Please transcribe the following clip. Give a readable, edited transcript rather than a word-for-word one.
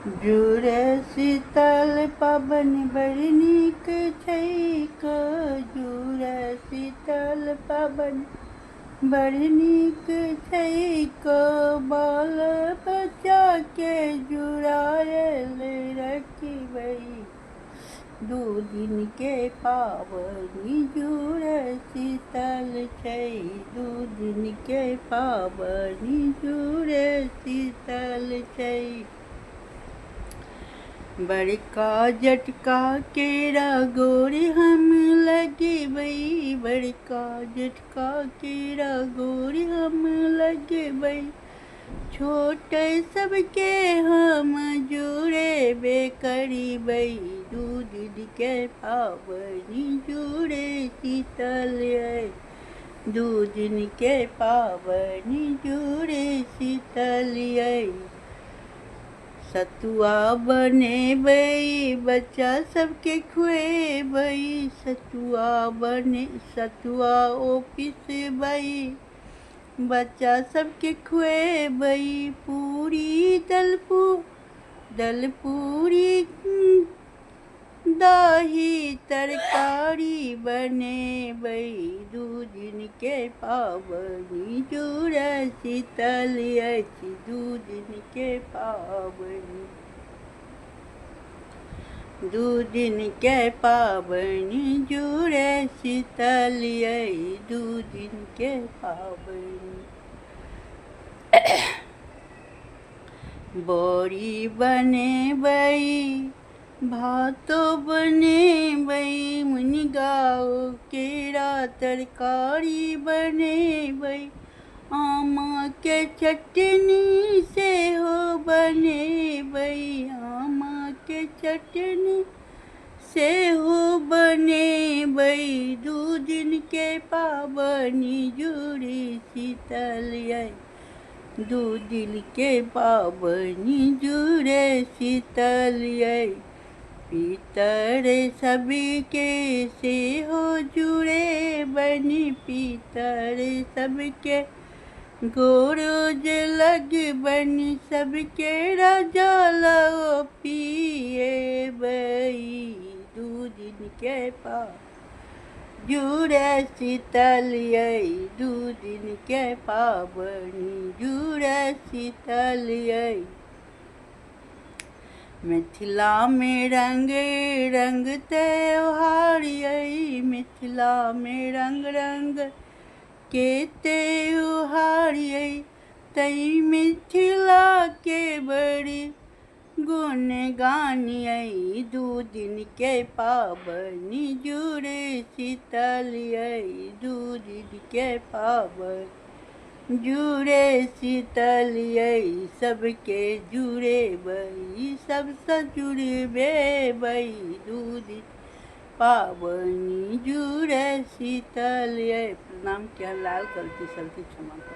जुड़े शीतल पवन बड़ नीक छैक। जुड़े शीतल पवन बड़ नीक छैक। बाल बच्चा के जुड़ायल रखबै। दू दिन के पाबनि जुड़े शीतल छै। दू दिन के पाबनि जुड़े शीतल छै। बड़का जटका केरा गोरी हम लगबै। बड़का जटका केरा गोरी हम लगबै। छोट सबके हम जुड़ेबे करिबै। दू दिन के पाबनि जुड़े शीतल अइ। दू दिन के पाबनि जुड़े शीतल अइ। सतुआ बनेबै बच्चा सबके खुएबै। सतुआ ओ पिसबै बच्चा सबके खुएबै। पूरी दलपूरी दही तरकारी बनेबै। दू दिन के पाबनि जुड़े शीतल अछि। दू दिन के पाबनि दू दिन के पाबनि जुड़े शीतल अइ। दू दिन के पाबनि बड़ी बनेबै भातो बनेबै। मुनगाओ केरा तरकारी बनेबै। आमा के चटनी सेहो बनेबै। आमा के चटनी सेहो बनेबै। दू दिन के पाबनि जुड़े शीतल अइ। दू दिन के पाबनि जुड़े शीतल अइ। पितर सबके सेहो जुड़ेबनि। पितर सबके गोरोज लगबनि। सबके जल पिएबै। दू दिन के जुड़े शीतल अइ। दू दिन के पाबनि जुड़े शीतल अइ। मिथिला में रंग रंग त्योहार अइ। मिथिला में रंग रंग के त्योहार अइ। तै मिथिला के बड़ी गुणगान अइ। दू दिन के पाबनि जुड़े शीतल अइ। दू दिन के पाबनि जुड़े शीतल अइ। सबके जुड़ेबै सबसँ जुड़बेबै। दू दिन पाबनि जुड़े शीतल अइ। प्रणाम। क्या लाल गलती सलती क्षमा कर।